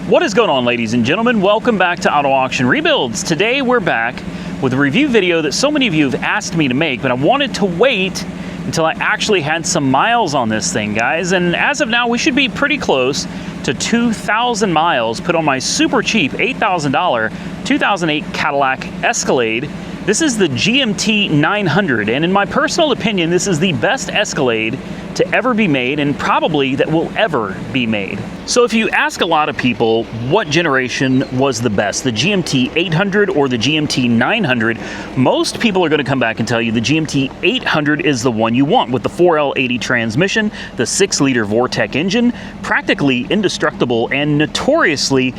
What is going on, ladies and gentlemen? Welcome back to Auto Auction Rebuilds. Today we're back with a review video that so many of you have asked me to make, but I wanted to wait until I actually had some miles on this thing, guys. And as of now, we should be pretty close to 2,000 miles put on my super cheap $8,000 2008 Cadillac Escalade. This is the GMT 900, and in my personal opinion, this is the best Escalade to ever be made, and probably that will ever be made. So if you ask a lot of people what generation was the best, the GMT 800 or the GMT 900, most people are going to come back and tell you the GMT 800 is the one you want, with the 4L80 transmission, the 6-liter Vortec engine, practically indestructible and notoriously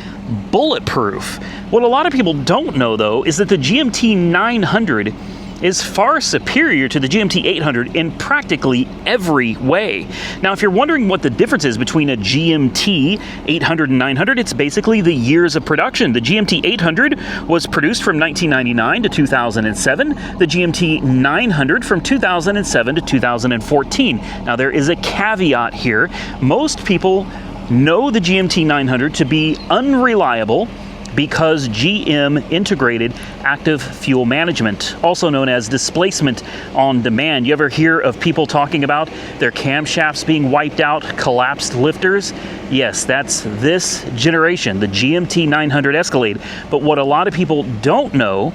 bulletproof. What a lot of people don't know, though, is that the GMT 900 is far superior to the GMT 800 in practically every way. Now, if you're wondering what the difference is between a GMT 800 and 900, it's basically the years of production. The GMT 800 was produced from 1999 to 2007, the GMT 900 from 2007 to 2014. Now, there is a caveat here. Most people know the GMT 900 to be unreliable because GM integrated active fuel management, also known as displacement on demand. You ever hear of people talking about their camshafts being wiped out, collapsed lifters? Yes, that's this generation, the GMT 900 Escalade. But what a lot of people don't know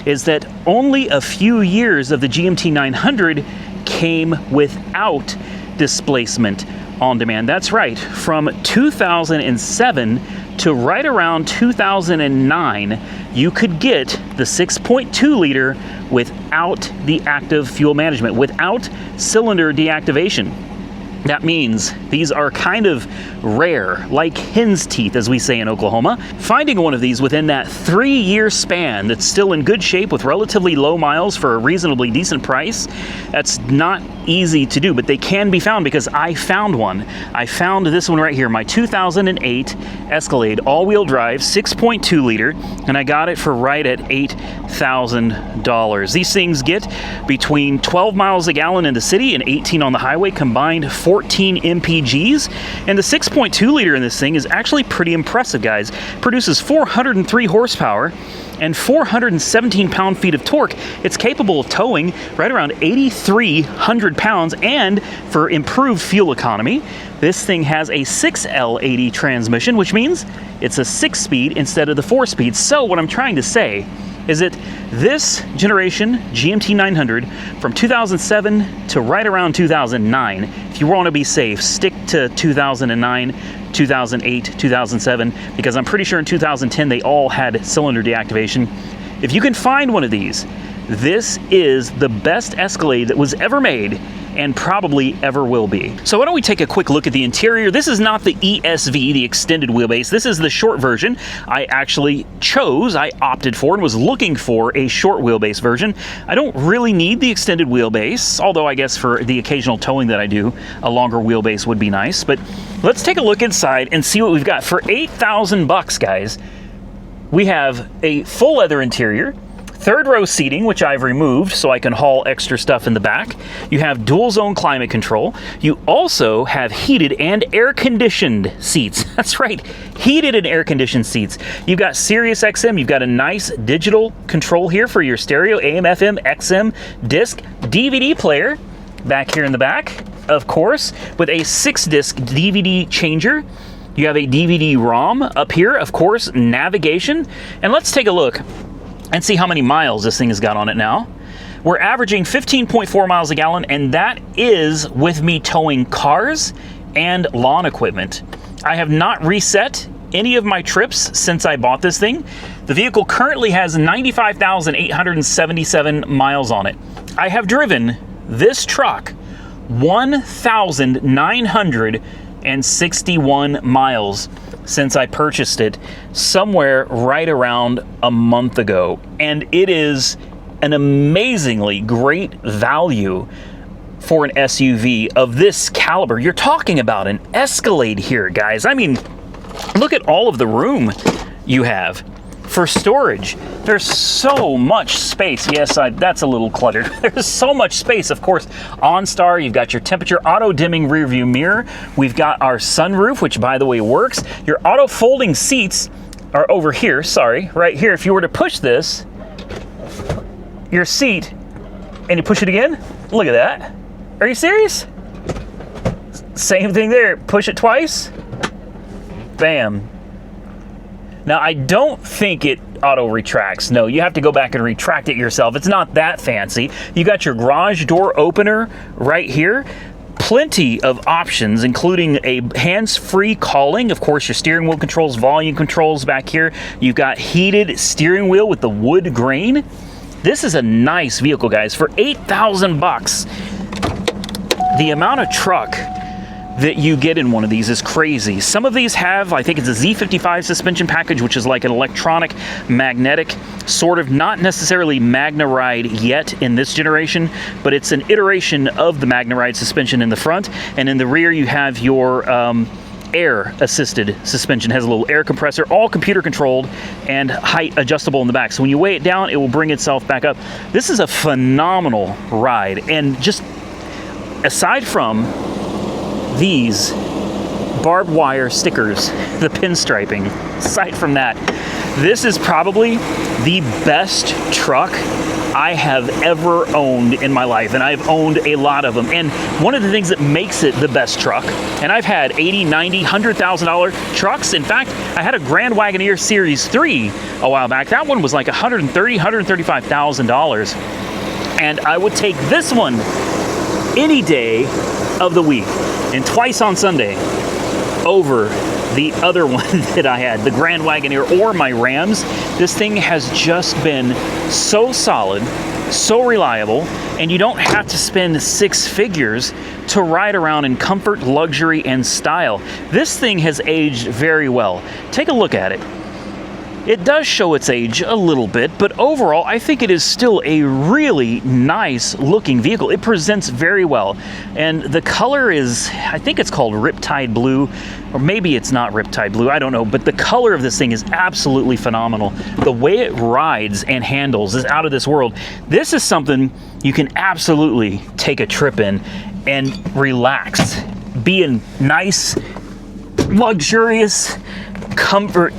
is that only a few years of the GMT 900 came without displacement on demand. That's right, from 2007 to right around 2009, you could get the 6.2 liter without the active fuel management, without cylinder deactivation. That means these are kind of rare, like hen's teeth, as we say in Oklahoma. Finding one of these within that 3-year span that's still in good shape with relatively low miles for a reasonably decent price, that's not easy to do, but they can be found because I found one. I found this one right here, my 2008 Escalade all-wheel drive, 6.2 liter, and I got it for right at $8,000. These things get between 12 miles a gallon in the city and 18 on the highway, combined 14 mpgs, and the 6.2 liter in this thing is actually pretty impressive, guys. Produces 403 horsepower and 417 pound-feet of torque. It's capable of towing right around 8,300 pounds, and for improved fuel economy, this thing has a 6L80 transmission, which means it's a 6-speed instead of the 4-speed. So what I'm trying to say is that this generation GMT 900 from 2007 to right around 2009, if you want to be safe, stick to 2009, 2008, 2007, because I'm pretty sure in 2010 they all had cylinder deactivation. If you can find one of these, this is the best Escalade that was ever made and probably ever will be. So why don't we take a quick look at the interior. This is not the ESV, the extended wheelbase. This is the short version. I opted for and was looking for a short wheelbase version. I don't really need the extended wheelbase, although I guess for the occasional towing that I do, a longer wheelbase would be nice. But let's take a look inside and see what we've got. For $8,000, guys, we have a full leather interior, 3rd row seating, which I've removed so I can haul extra stuff in the back. You have dual zone climate control. You also have heated and air conditioned seats. That's right, heated and air conditioned seats. You've got Sirius XM. You've got a nice digital control here for your stereo, AM, FM, XM, disc, DVD player back here in the back, of course, with a 6-disc DVD changer. You have a DVD-ROM up here, of course, navigation. And let's take a look and see how many miles this thing has got on it now. We're averaging 15.4 miles a gallon, and that is with me towing cars and lawn equipment. I have not reset any of my trips since I bought this thing. The vehicle currently has 95,877 miles on it. I have driven this truck 1,961 miles since I purchased it somewhere right around a month ago. And it is an amazingly great value for an SUV of this caliber. You're talking about an Escalade here, guys. I mean, look at all of the room you have. For for storage. There's so much space. Yes, that's a little cluttered. There's so much space. Of course, OnStar, you've got your temperature auto-dimming rear view mirror. We've got our sunroof, which by the way works. Your auto-folding seats are over here, sorry, right here. If you were to push this, your seat, and you push it again, look at that. Are you serious? Same thing there. Push it twice. Bam. Now, I don't think it auto retracts. No, you have to go back and retract it yourself. It's not that fancy. You got your garage door opener right here. Plenty of options, including a hands-free calling. Of course, your steering wheel controls, volume controls back here. You've got heated steering wheel with the wood grain. This is a nice vehicle, guys. For $8,000, the amount of truck that you get in one of these is crazy. Some of these have, I think it's a Z55 suspension package, which is like an electronic, magnetic, sort of, not necessarily MagnaRide yet in this generation, but it's an iteration of the MagnaRide suspension in the front, and in the rear you have your air-assisted suspension. It has a little air compressor, all computer controlled and height adjustable in the back. So when you weigh it down, it will bring itself back up. This is a phenomenal ride, and just aside from these barbed wire stickers, the pinstriping, aside from that, this is probably the best truck I have ever owned in my life, and I've owned a lot of them. And one of the things that makes it the best truck, and I've had $80, $90, $100,000 trucks. In fact, I had a Grand Wagoneer Series 3 a while back. That one was like $130,000, $135,000. And I would take this one any day of the week and twice on Sunday over the other one that I had, the Grand Wagoneer or my Rams. This thing has just been so solid, so reliable, and you don't have to spend six figures to ride around in comfort, luxury, and style. This thing has aged very well. Take a look at it. It does show its age a little bit, but overall, I think it is still a really nice looking vehicle. It presents very well. And the color is, I think it's called Riptide Blue, or maybe it's not Riptide Blue, I don't know, but the color of this thing is absolutely phenomenal. The way it rides and handles is out of this world. This is something you can absolutely take a trip in and relax. Be in nice, luxurious comfort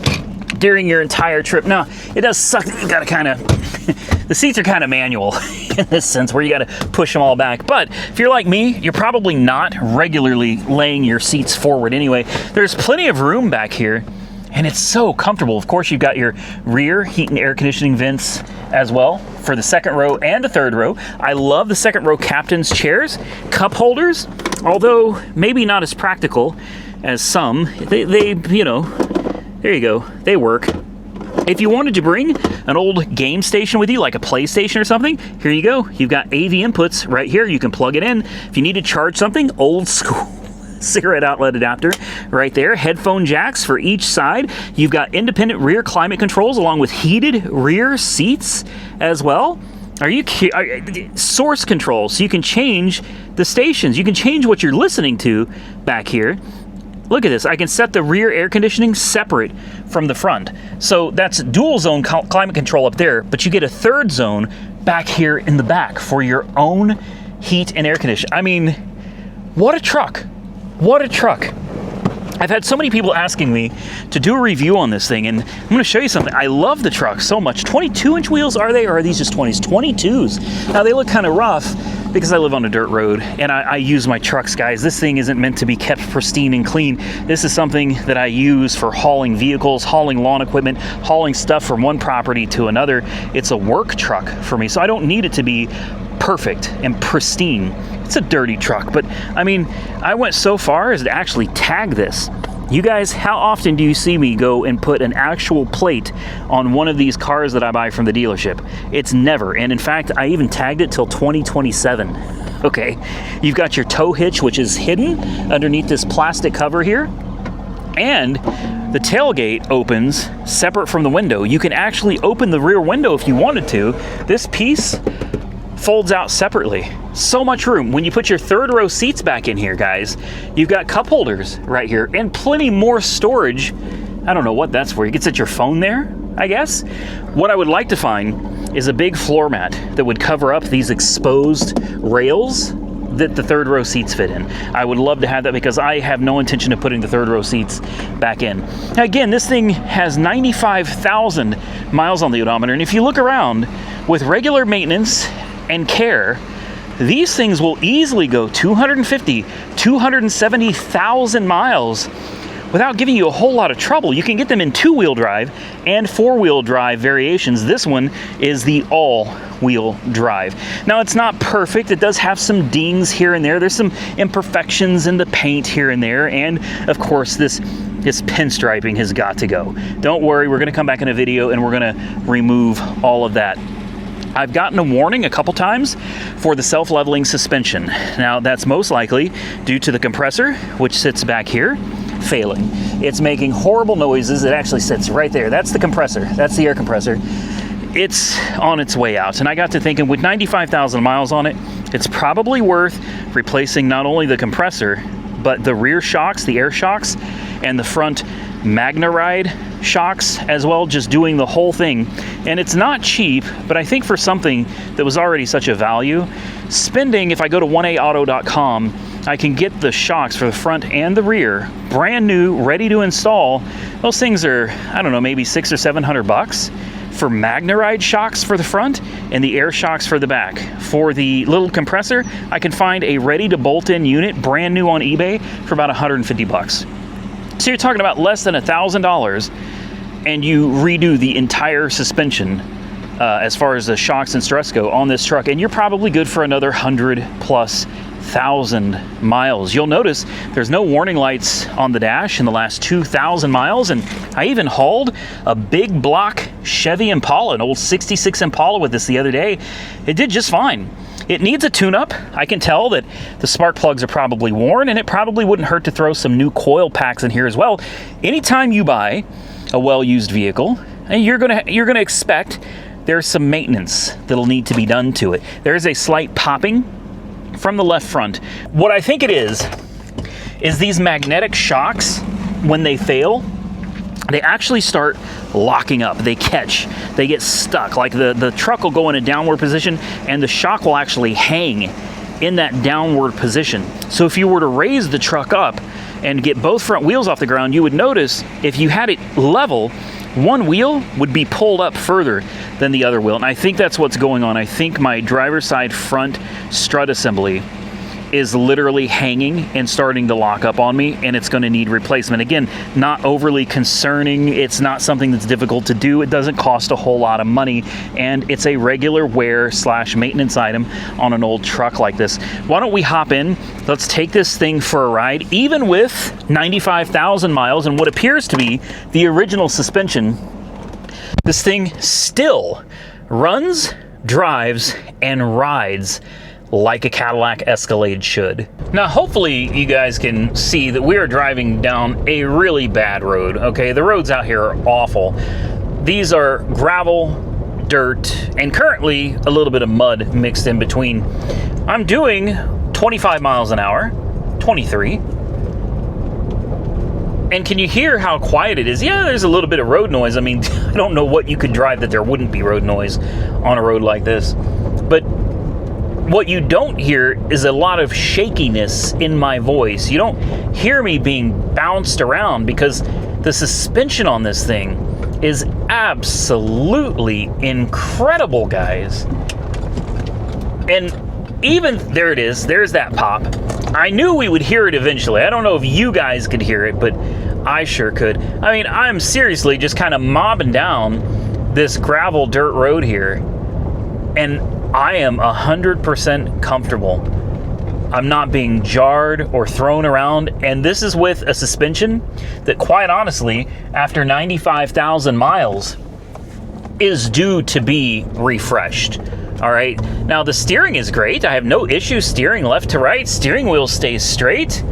during your entire trip. Now, it does suck that you gotta kind of, the seats are kind of manual in this sense, where you gotta push them all back. But if you're like me, you're probably not regularly laying your seats forward anyway. There's plenty of room back here, and it's so comfortable. Of course, you've got your rear heat and air conditioning vents as well for the second row and the third row. I love the second row captain's chairs. Cup holders, although maybe not as practical as some, they you know, there you go, they work. If you wanted to bring an old game station with you, like a PlayStation or something, here you go. You've got AV inputs right here. You can plug it in. If you need to charge something, old school cigarette outlet adapter right there. Headphone jacks for each side. You've got independent rear climate controls along with heated rear seats as well. Source control, so you can change the stations. You can change what you're listening to back here. Look at this. I can set the rear air conditioning separate from the front. So that's dual zone climate control up there, but you get a third zone back here in the back for your own heat and air conditioning. I mean, what a truck. What a truck. I've had so many people asking me to do a review on this thing, and I'm going to show you something. I love the truck so much. 22-inch wheels, are they, or are these just 20s? 22s. Now, they look kind of rough because I live on a dirt road, and I use my trucks, guys. This thing isn't meant to be kept pristine and clean. This is something that I use for hauling vehicles, hauling lawn equipment, hauling stuff from one property to another. It's a work truck for me, so I don't need it to be perfect and pristine. It's a dirty truck, but I mean, I went so far as to actually tag this. You guys, how often do you see me go and put an actual plate on one of these cars that I buy from the dealership? It's never, and in fact, I even tagged it till 2027. Okay, you've got your tow hitch, which is hidden underneath this plastic cover here, and the tailgate opens separate from the window. You can actually open the rear window if you wanted to. This piece folds out separately. So much room. When you put your third row seats back in here, guys, you've got cup holders right here and plenty more storage. I don't know what that's for. You can set your phone there. I guess. What I would like to find is a big floor mat that would cover up these exposed rails that the third row seats fit in. I would love to have that because I have no intention of putting the third row seats back in. Now again, this thing has 95,000 miles on the odometer, and if you look around, with regular maintenance and care, these things will easily go 250, 270,000 miles without giving you a whole lot of trouble. You can get them in two-wheel drive and four-wheel drive variations. This one is the all-wheel drive. Now, it's not perfect. It does have some dings here and there. There's some imperfections in the paint here and there. And, of course, this pinstriping has got to go. Don't worry, we're going to come back in a video and we're going to remove all of that. I've gotten a warning a couple times for the self-leveling suspension. Now, that's most likely due to the compressor, which sits back here, failing. It's making horrible noises. It actually sits right there. That's the compressor. That's the air compressor. It's on its way out. And I got to thinking, with 95,000 miles on it, it's probably worth replacing not only the compressor, but the rear shocks, the air shocks, and the front MagnaRide shocks as well, just doing the whole thing. And it's not cheap, but I think for something that was already such a value, spending, if I go to 1aauto.com, I can get the shocks for the front and the rear, brand new, ready to install. Those things are, I don't know, maybe $600 or $700 for MagnaRide shocks for the front and the air shocks for the back. For the little compressor, I can find a ready to bolt in unit, brand new on eBay, for about $150. So you're talking about less than $1,000, and you redo the entire suspension as far as the shocks and struts go on this truck, and you're probably good for another 100,000+ miles. You'll notice there's no warning lights on the dash in the last 2,000 miles, and I even hauled a big block Chevy Impala, an old 66 Impala with this the other day. It did just fine. It needs a tune-up. I can tell that the spark plugs are probably worn, and it probably wouldn't hurt to throw some new coil packs in here as well. Anytime you buy a well-used vehicle, you're gonna expect there's some maintenance that'll need to be done to it. There's a slight popping from the left front. What I think it is these magnetic shocks, when they fail, they actually start locking up. They catch, they get stuck. Like the truck will go in a downward position and the shock will actually hang in that downward position. So if you were to raise the truck up and get both front wheels off the ground, you would notice if you had it level, one wheel would be pulled up further than the other wheel. And I think that's what's going on. I think my driver's side front strut assembly is literally hanging and starting to lock up on me, and it's going to need replacement. Again, not overly concerning. It's not something that's difficult to do. It doesn't cost a whole lot of money, and it's a regular wear / maintenance item on an old truck like this. Why don't we hop in? Let's take this thing for a ride. Even with 95,000 miles and what appears to be the original suspension, this thing still runs, drives, and rides like a Cadillac Escalade should. Now, hopefully you guys can see that we are driving down a really bad road, okay? The roads out here are awful. These are gravel, dirt, and currently a little bit of mud mixed in between. I'm doing 25 miles an hour, 23. And can you hear how quiet it is? Yeah, there's a little bit of road noise. I mean, I don't know what you could drive that there wouldn't be road noise on a road like this. But what you don't hear is a lot of shakiness in my voice. You don't hear me being bounced around because the suspension on this thing is absolutely incredible, guys. And even, there it is, there's that pop. I knew we would hear it eventually. I don't know if you guys could hear it, but I sure could. I mean, I'm seriously just kind of mobbing down this gravel dirt road here, and I am 100% comfortable. I'm not being jarred or thrown around, and this is with a suspension that, quite honestly, after 95,000 miles, is due to be refreshed. All right, now the steering is great. I have no issue steering left to right. Steering wheel stays straight.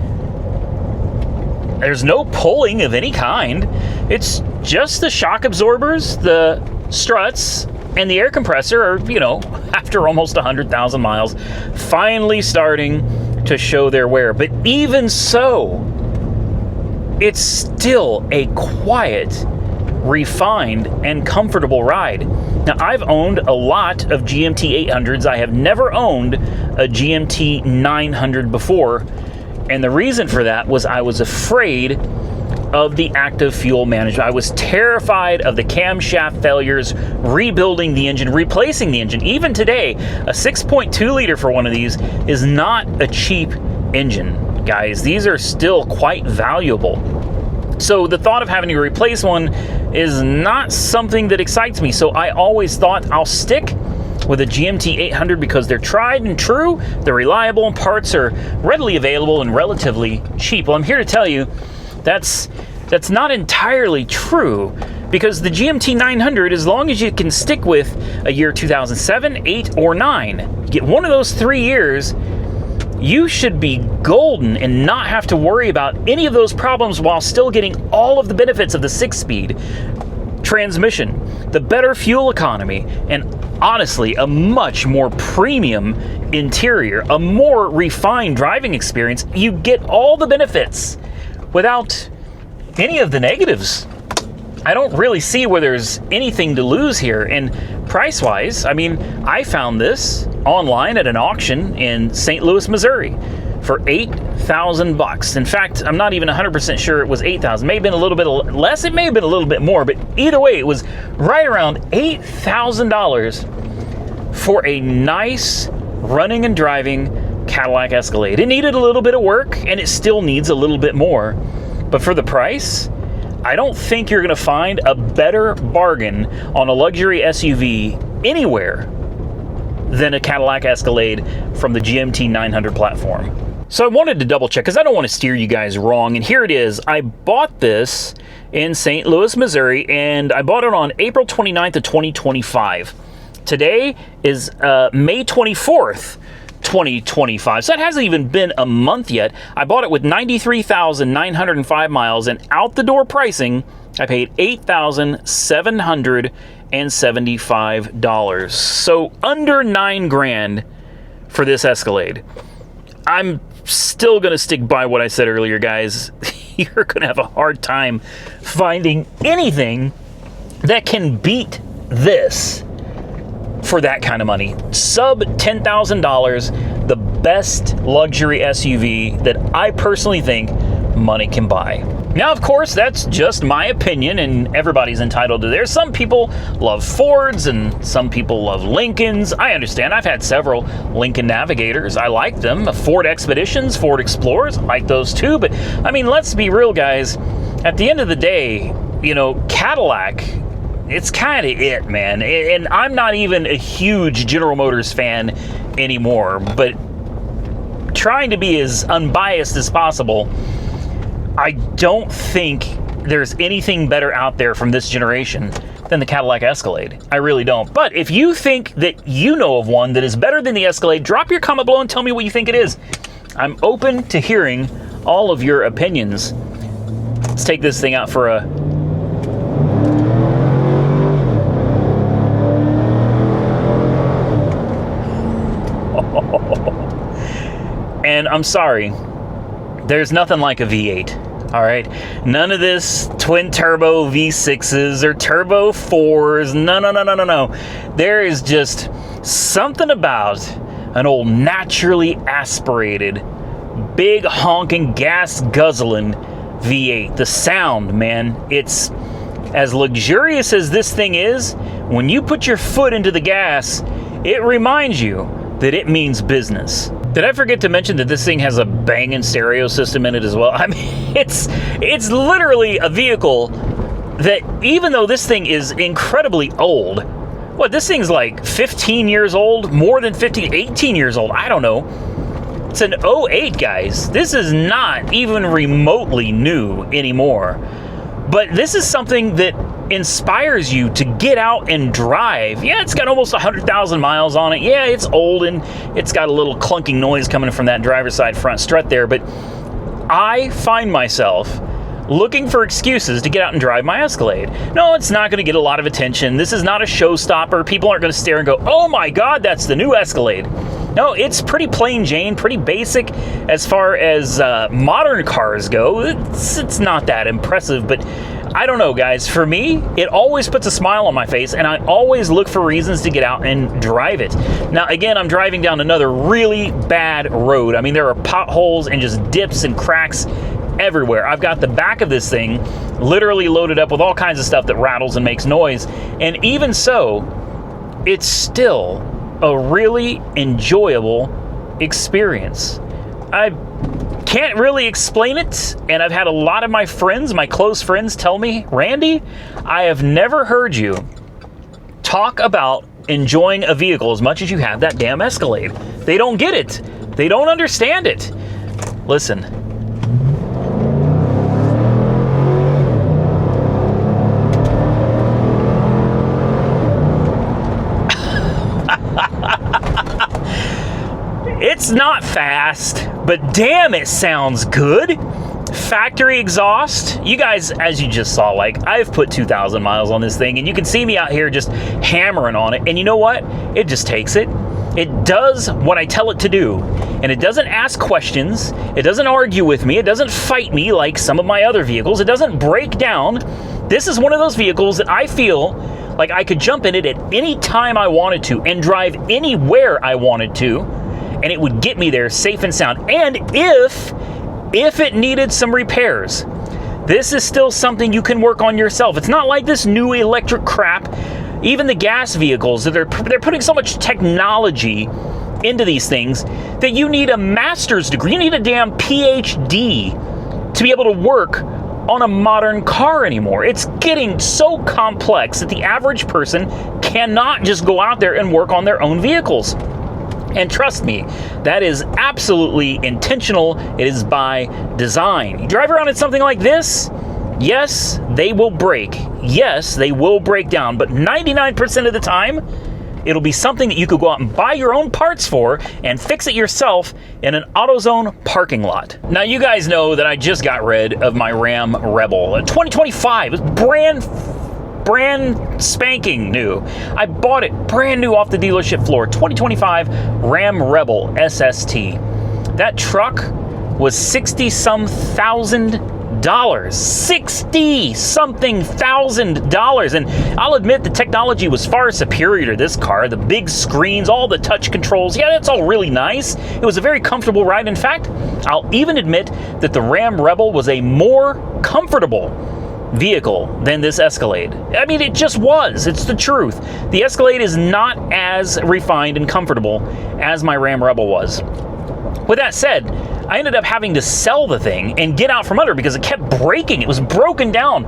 There's no pulling of any kind. It's just the shock absorbers, the struts, and the air compressor are, you know, after almost 100,000 miles, finally starting to show their wear. But even so, it's still a quiet refined and comfortable ride. Now, I've owned a lot of GMT 800s. I have never owned a GMT 900 before, and the reason for that was I was afraid of the active fuel management. I was terrified of the camshaft failures, rebuilding the engine, replacing the engine. Even today, a 6.2 liter for one of these is not a cheap engine, guys. These are still quite valuable. So the thought of having to replace one is not something that excites me. So I always thought I'll stick with a GMT 800 because they're tried and true, they're reliable, and parts are readily available and relatively cheap. Well, I'm here to tell you that's not entirely true, because the GMT 900, as long as you can stick with a year 2007, 8, or 9, get one of those 3 years, you should be golden and not have to worry about any of those problems while still getting all of the benefits of the 6-speed transmission, the better fuel economy, and honestly, a much more premium interior, a more refined driving experience. You get all the benefits without any of the negatives. I don't really see where there's anything to lose here. And price-wise, I mean, I found this online at an auction in St. Louis, Missouri for $8,000. In fact, I'm not even 100% sure it was $8,000. May have been a little bit less, it may have been a little bit more, but either way, it was right around $8,000 for a nice running and driving Cadillac Escalade. It needed a little bit of work, and it still needs a little bit more. But for the price, I don't think you're going to find a better bargain on a luxury SUV anywhere than a Cadillac Escalade from the GMT 900 platform. So I wanted to double check because I don't want to steer you guys wrong. And here it is. I bought this in St. Louis, Missouri, and I bought it on April 29th of 2025. Today is May 24th. 2025. So that hasn't even been a month yet. I bought it with 93,905 miles, and out the door pricing, I paid $8,775. So under $9,000 for this Escalade. I'm still going to stick by what I said earlier, guys. You're going to have a hard time finding anything that can beat this for that kind of money. Sub $10,000, the best luxury SUV that I personally think money can buy. Now, of course, that's just my opinion, and everybody's entitled to theirs. Some people love Fords, and some people love Lincolns. I understand. I've had several Lincoln Navigators. I like them. Ford Expeditions, Ford Explorers, I like those too. But, I mean, let's be real, guys. At the end of the day, you know, Cadillac, it's kind of it, man. And I'm not even a huge General Motors fan anymore, but trying to be as unbiased as possible, I don't think there's anything better out there from this generation than the Cadillac Escalade. I really don't. But if you think that you know of one that is better than the Escalade, drop your comment below and tell me what you think it is. I'm open to hearing all of your opinions. Let's take this thing out for a and I'm sorry, there's nothing like a V8, all right? None of this twin turbo V6s or turbo 4s, no. There is just something about an old naturally aspirated, big honking, gas guzzling V8. The sound, man, it's as luxurious as this thing is. When you put your foot into the gas, it reminds you that it means business. Did I forget to mention that this thing has a banging stereo system in it as well? I mean, it's literally a vehicle that, even though this thing is incredibly old, what, this thing's like 15 years old, more than 15, 18 years old, I don't know. It's an 08, guys. This is not even remotely new anymore. But this is something that inspires you to get out and drive. Yeah, it's got almost 100,000 miles on it. Yeah, it's old and it's got a little clunking noise coming from that driver's side front strut there, but I find myself looking for excuses to get out and drive my Escalade. No, it's not going to get a lot of attention. This is not a showstopper. People aren't going to stare and go, oh my God, that's the new Escalade. No, it's pretty plain Jane, pretty basic as far as modern cars go. It's not that impressive, but I don't know, guys. For me, it always puts a smile on my face, and I always look for reasons to get out and drive it. Now, again, I'm driving down another really bad road. I mean, there are potholes and just dips and cracks everywhere. I've got the back of this thing literally loaded up with all kinds of stuff that rattles and makes noise. And even so, it's still a really enjoyable experience. I can't really explain it, and I've had a lot of my friends, my close friends, tell me, Randy, I have never heard you talk about enjoying a vehicle as much as you have that damn Escalade. They don't get it. They don't understand it. Listen. It's not fast, but damn, it sounds good. Factory exhaust. You guys, as you just saw, like, I've put 2,000 miles on this thing, and you can see me out here just hammering on it. And you know what? It just takes it. It does what I tell it to do. And it doesn't ask questions. It doesn't argue with me. It doesn't fight me like some of my other vehicles. It doesn't break down. This is one of those vehicles that I feel like I could jump in it at any time I wanted to and drive anywhere I wanted to, and it would get me there safe and sound. And if it needed some repairs, this is still something you can work on yourself. It's not like this new electric crap. Even the gas vehicles, they're putting so much technology into these things that you need a master's degree. You need a damn PhD to be able to work on a modern car anymore. It's getting so complex that the average person cannot just go out there and work on their own vehicles. And trust me, that is absolutely intentional. It is by design. You drive around in something like this, yes, they will break. Yes, they will break down. But 99% of the time, it'll be something that you could go out and buy your own parts for and fix it yourself in an AutoZone parking lot. Now, you guys know that I just got rid of my Ram Rebel. 2025, it was brand spanking new. I bought it brand new off the dealership floor. 2025 Ram Rebel SST. That truck was $60-some thousand. 60-something thousand dollars. And I'll admit the technology was far superior to this car. The big screens, all the touch controls, yeah, that's all really nice. It was a very comfortable ride. In fact, I'll even admit that the Ram Rebel was a more comfortable vehicle than this Escalade. I mean, it just was. It's the truth. The Escalade is not as refined and comfortable as my Ram Rebel was. With that said, I ended up having to sell the thing and get out from under because it kept breaking. It was broken down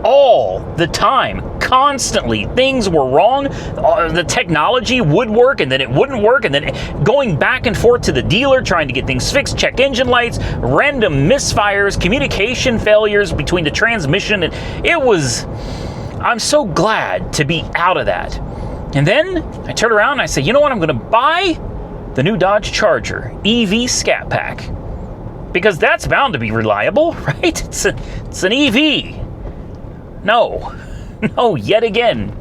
all the time, constantly. Things were wrong. The technology would work, and then it wouldn't work, and then going back and forth to the dealer trying to get things fixed, check engine lights, random misfires, communication failures between the transmission, and it was... I'm so glad to be out of that. And then I turned around and I said, you know what, I'm going to buy the new Dodge Charger EV Scat Pack, because that's bound to be reliable, right? It's an EV. No, yet again.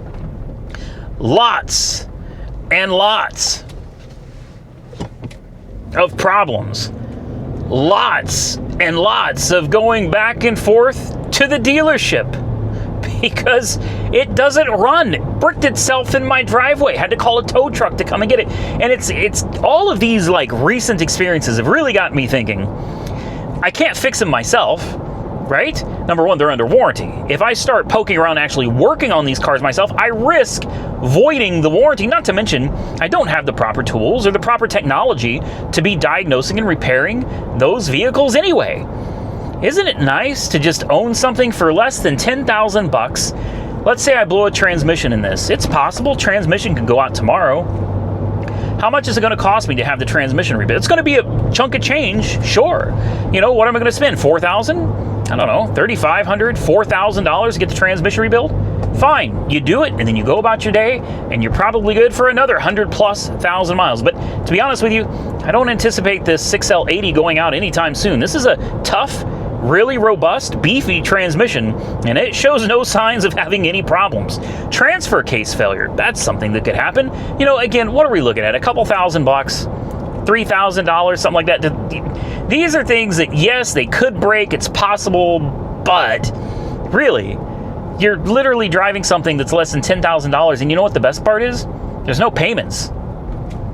Lots and lots of problems. Lots and lots of going back and forth to the dealership because it doesn't run. It bricked itself in my driveway. Had to call a tow truck to come and get it. And it's all of these like recent experiences have really got me thinking, I can't fix them myself, right? Number one, they're under warranty. If I start poking around actually working on these cars myself, I risk voiding the warranty. Not to mention, I don't have the proper tools or the proper technology to be diagnosing and repairing those vehicles anyway. Isn't it nice to just own something for less than 10,000 bucks? Let's say I blow a transmission in this. It's possible transmission could go out tomorrow. How much is it going to cost me to have the transmission rebuilt? It's going to be a chunk of change, sure. You know, what am I going to spend? $4,000? I don't know, $3,500, $4,000 to get the transmission rebuilt? Fine, you do it, and then you go about your day, and you're probably good for another 100,000+ miles. But to be honest with you, I don't anticipate this 6L80 going out anytime soon. This is a tough, really robust, beefy transmission, and it shows no signs of having any problems. Transfer case failure, that's something that could happen. You know, again, what are we looking at? A couple $1,000, $3,000, something like that. These are things that, yes, they could break, it's possible, but Really. You're literally driving something that's less than $10,000, and you know what the best part is? There's no payments.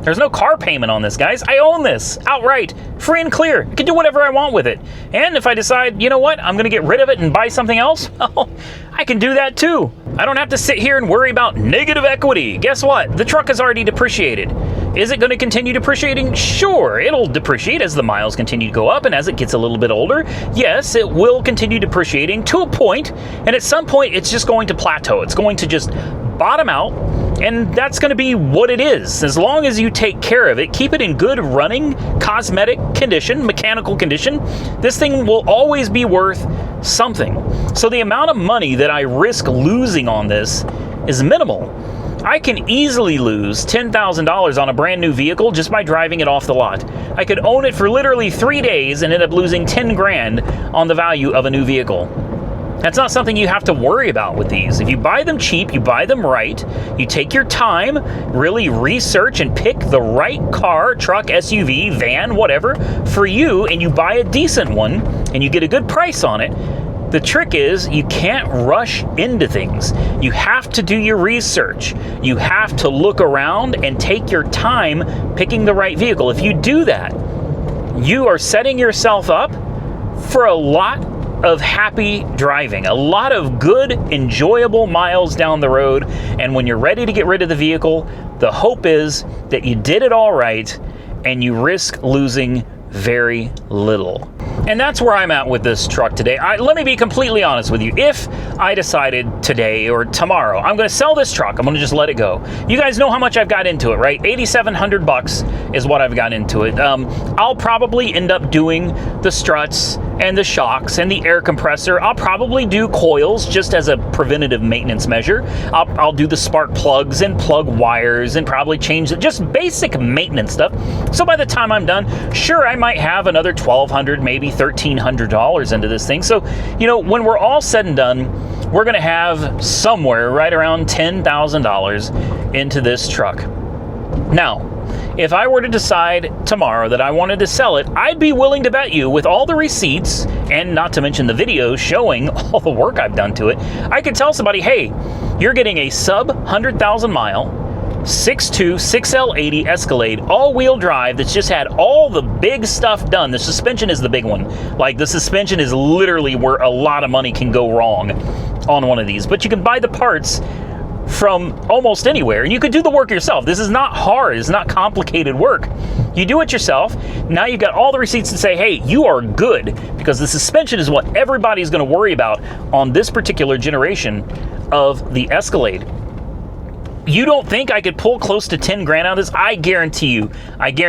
There's no car payment on this, guys. I own this outright, free and clear. I can do whatever I want with it. And if I decide, you know what, I'm going to get rid of it and buy something else, well, I can do that too. I don't have to sit here and worry about negative equity. Guess what? The truck is already depreciated. Is it going to continue depreciating? Sure, it'll depreciate as the miles continue to go up, and as it gets a little bit older, yes, it will continue depreciating to a point, and at some point, it's just going to plateau. It's going to just bottom out, and that's going to be what it is. As long as you take care of it, keep it in good running, cosmetic condition, mechanical condition, this thing will always be worth something. So the amount of money that I risk losing on this is minimal. I can easily lose $10,000 on a brand new vehicle just by driving it off the lot. I could own it for literally 3 days and end up losing 10 grand on the value of a new vehicle. That's not something you have to worry about with these. If you buy them cheap, you buy them right, you take your time, really research and pick the right car, truck, SUV, van, whatever, for you, and you buy a decent one, and you get a good price on it. The trick is you can't rush into things. You have to do your research. You have to look around and take your time picking the right vehicle. If you do that, you are setting yourself up for a lot of happy driving, a lot of good, enjoyable miles down the road. And when you're ready to get rid of the vehicle, the hope is that you did it all right and you risk losing very little. And that's where I'm at with this truck today. Let me be completely honest with you. If I decided today or tomorrow, I'm going to sell this truck, I'm going to just let it go. You guys know how much I've got into it, right? $8,700 is what I've got into it. I'll probably end up doing the struts and the shocks and the air compressor. I'll probably do coils just as a preventative maintenance measure. I'll do the spark plugs and plug wires and probably change just basic maintenance stuff. So by the time I'm done, sure, I might have another $1,200, maybe $1,300 into this thing. So, you know, when we're all said and done, we're going to have somewhere right around $10,000 into this truck. Now, if I were to decide tomorrow that I wanted to sell it, I'd be willing to bet you with all the receipts and not to mention the videos showing all the work I've done to it, I could tell somebody, hey, you're getting a sub 100,000 mile 6.2 6L80 Escalade all-wheel drive that's just had all the big stuff done. The suspension is the big one. Like, the suspension is literally where a lot of money can go wrong on one of these. But you can buy the parts from almost anywhere, and you could do the work yourself. This is not hard. It's not complicated work. You do it yourself. Now you've got all the receipts to say, hey, you are good, because the suspension is what everybody's going to worry about on this particular generation of the Escalade. You don't think I could pull close to 10 grand out of this? I guarantee you.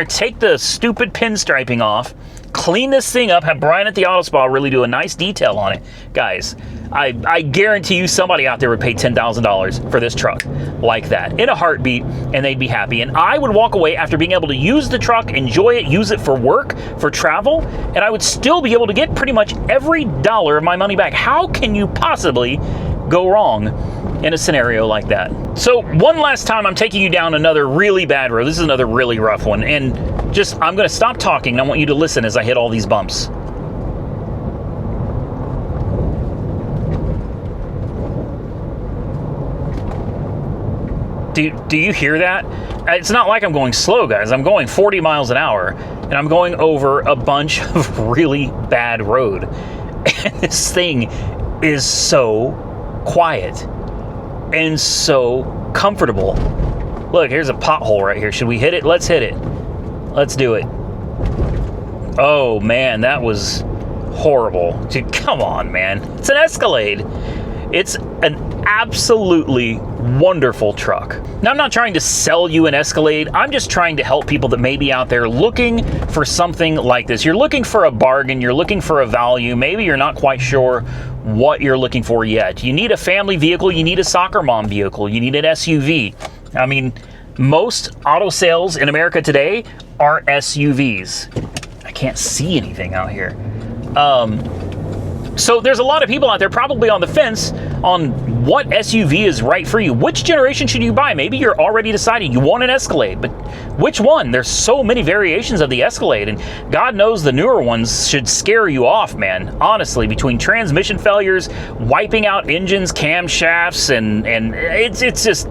Take the stupid pinstriping off, clean this thing up, have Brian at the Auto Spa really do a nice detail on it. Guys, I guarantee you somebody out there would pay $10,000 for this truck like that in a heartbeat, and they'd be happy. And I would walk away after being able to use the truck, enjoy it, use it for work, for travel, and I would still be able to get pretty much every dollar of my money back. How can you possibly go wrong in a scenario like that? So one last time, I'm taking you down another really bad road. This is another really rough one. And I'm going to stop talking, and I want you to listen as I hit all these bumps. Do you hear that? It's not like I'm going slow, guys. I'm going 40 miles an hour, and I'm going over a bunch of really bad road. And this thing is so quiet and so comfortable. Look, here's a pothole right here. Should we hit it? Let's hit it. Let's do it. Oh man, that was horrible. Dude, come on, man. It's an Escalade. It's an absolutely wonderful truck. Now, I'm not trying to sell you an Escalade. I'm just trying to help people that may be out there looking for something like this. You're looking for a bargain. You're looking for a value. Maybe you're not quite sure what you're looking for yet. You need a family vehicle. You need a soccer mom vehicle. You need an SUV. I mean, most auto sales in America today are SUVs. I can't see anything out here. So there's a lot of people out there probably on the fence on what SUV is right for you. Which generation should you buy? Maybe you're already deciding you want an Escalade, but which one? There's so many variations of the Escalade, and God knows the newer ones should scare you off, man. Honestly, between transmission failures, wiping out engines, camshafts, and it's just...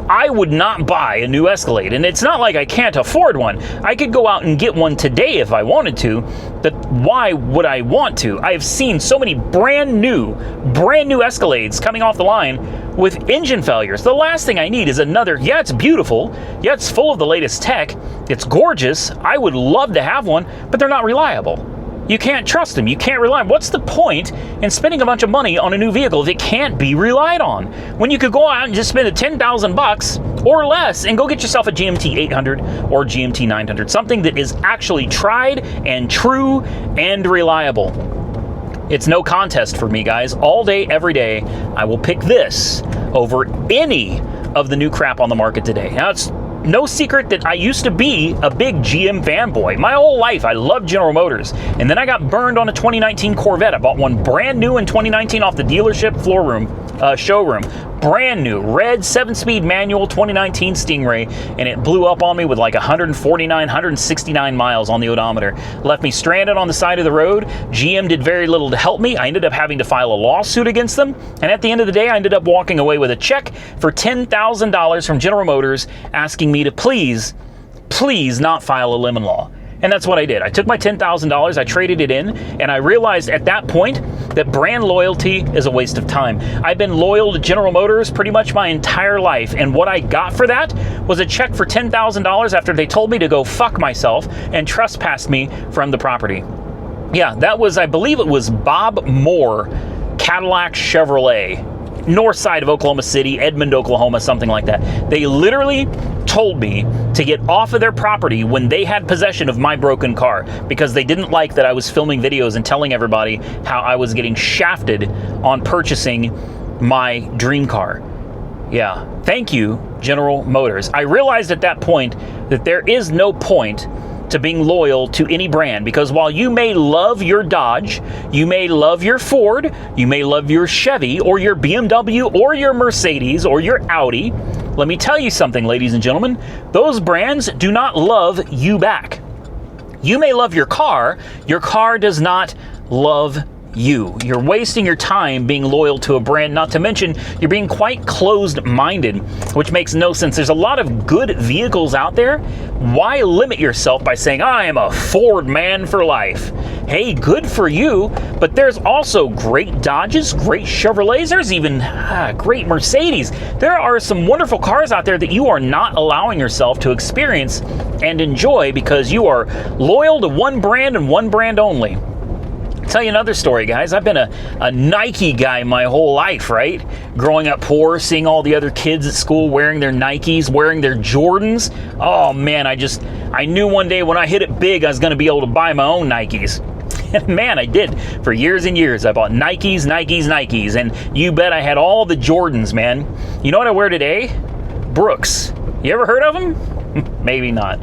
I would not buy a new Escalade, and it's not like I can't afford one. I could go out and get one today if I wanted to, but why would I want to? I've seen so many brand new Escalades coming off the line with engine failures. The last thing I need is another, yeah, it's beautiful, yeah, it's full of the latest tech, it's gorgeous, I would love to have one, but they're not reliable. You can't trust them. You can't rely on. What's the point in spending a bunch of money on a new vehicle if it can't be relied on? When you could go out and just spend $10,000 or less and go get yourself a GMT 800 or GMT 900, something that is actually tried and true and reliable. It's no contest for me, guys. All day, every day, I will pick this over any of the new crap on the market today. Now, it's no secret that I used to be a big GM fanboy. My whole life, I loved General Motors. And then I got burned on a 2019 Corvette. I bought one brand new in 2019 off the dealership showroom. Brand new, red 7-speed manual 2019 Stingray, and it blew up on me with like 169 miles on the odometer. Left me stranded on the side of the road. GM did very little to help me. I ended up having to file a lawsuit against them, and at the end of the day, I ended up walking away with a check for $10,000 from General Motors asking me to please not file a lemon law. And that's what I did. I took my $10,000, I traded it in, and I realized at that point that brand loyalty is a waste of time. I've been loyal to General Motors pretty much my entire life, and what I got for that was a check for $10,000 after they told me to go fuck myself and trespassed me from the property. Yeah, that was, I believe it was Bob Moore, Cadillac Chevrolet, north side of Oklahoma City, Edmond, Oklahoma, something like that. They literally told me to get off of their property when they had possession of my broken car because they didn't like that I was filming videos and telling everybody how I was getting shafted on purchasing my dream car. Yeah, thank you, General Motors. I realized at that point that there is no point to being loyal to any brand, because while you may love your Dodge, you may love your Ford, you may love your Chevy or your BMW or your Mercedes or your Audi, let me tell you something, ladies and gentlemen, those brands do not love you back. You may love your car does not love you. You're wasting your time being loyal to a brand, not to mention you're being quite closed-minded, which makes no sense. There's a lot of good vehicles out there. Why limit yourself by saying, I am a Ford man for life? Hey, good for you, but there's also great Dodges, great Chevrolets, there's even great Mercedes. There are some wonderful cars out there that you are not allowing yourself to experience and enjoy because you are loyal to one brand and one brand only. Tell you another story, guys. I've been a Nike guy my whole life, right? Growing up poor, seeing all the other kids at school wearing their Nikes, wearing their Jordans. Oh man, I knew one day when I hit it big, I was going to be able to buy my own Nikes. And man, I did. For years and years, I bought Nikes, and you bet I had all the Jordans, man. You know what I wear today? Brooks. You ever heard of them? Maybe not.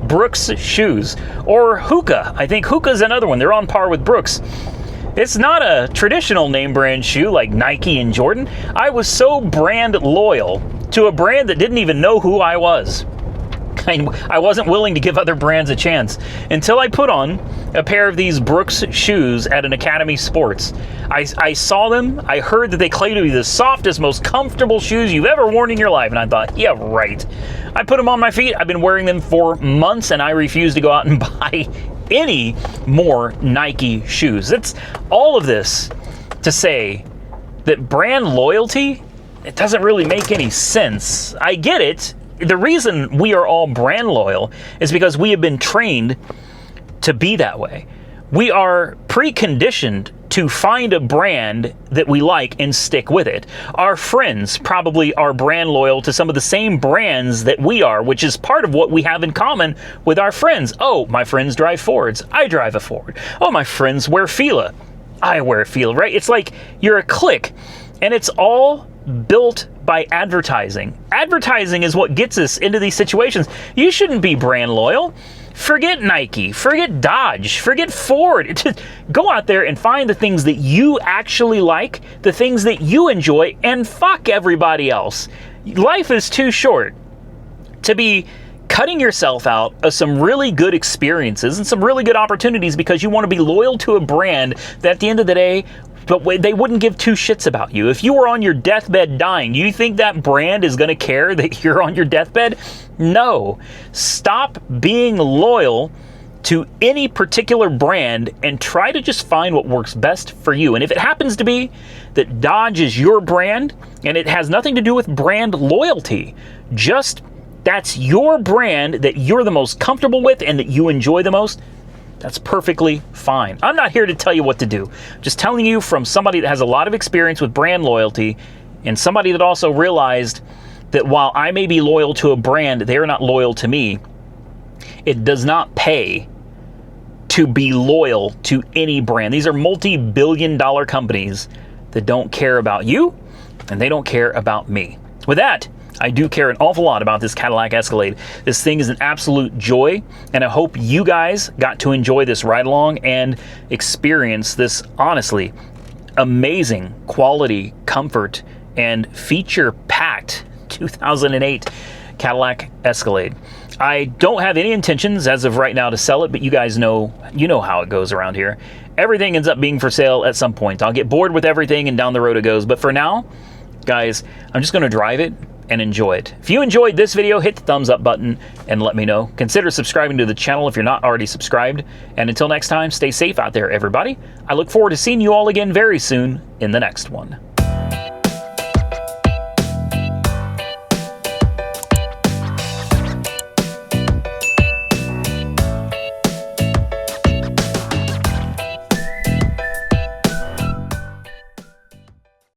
Brooks shoes. Or Hoka. I think Hoka's another one. They're on par with Brooks. It's not a traditional name brand shoe like Nike and Jordan. I was so brand loyal to a brand that didn't even know who I was. I wasn't willing to give other brands a chance until I put on a pair of these Brooks shoes at an Academy Sports. I saw them. I heard that they claim to be the softest, most comfortable shoes you've ever worn in your life. And I thought, yeah, right. I put them on my feet. I've been wearing them for months, and I refuse to go out and buy any more Nike shoes. It's all of this to say that brand loyalty, it doesn't really make any sense. I get it. The reason we are all brand loyal is because we have been trained to be that way. We are preconditioned to find a brand that we like and stick with it. Our friends probably are brand loyal to some of the same brands that we are, which is part of what we have in common with our friends. Oh, my friends drive Fords. I drive a Ford. Oh, my friends wear Fila. I wear a Fila, right? It's like you're a clique, and it's all built by advertising. Advertising is what gets us into these situations. You shouldn't be brand loyal. Forget Nike, forget Dodge, forget Ford. Just go out there and find the things that you actually like, the things that you enjoy, and fuck everybody else. Life is too short to be cutting yourself out of some really good experiences and some really good opportunities because you want to be loyal to a brand that at the end of the day, but they wouldn't give two shits about you. If you were on your deathbed dying, you think that brand is going to care that you're on your deathbed? No. Stop being loyal to any particular brand and try to just find what works best for you. And if it happens to be that Dodge is your brand and it has nothing to do with brand loyalty, just that's your brand that you're the most comfortable with and that you enjoy the most, that's perfectly fine. I'm not here to tell you what to do. Just telling you from somebody that has a lot of experience with brand loyalty and somebody that also realized that while I may be loyal to a brand, they're not loyal to me. It does not pay to be loyal to any brand. These are multi-billion-dollar companies that don't care about you and they don't care about me. With that, I do care an awful lot about this Cadillac Escalade. This thing is an absolute joy, and I hope you guys got to enjoy this ride along and experience this honestly amazing quality, comfort, and feature-packed 2008 Cadillac Escalade. I don't have any intentions as of right now to sell it, but you guys know, how it goes around here. Everything ends up being for sale at some point. I'll get bored with everything and down the road it goes, but for now, guys, I'm just going to drive it and enjoy it. If you enjoyed this video, hit the thumbs up button and let me know. Consider subscribing to the channel if you're not already subscribed. And until next time, stay safe out there, everybody. I look forward to seeing you all again very soon in the next one.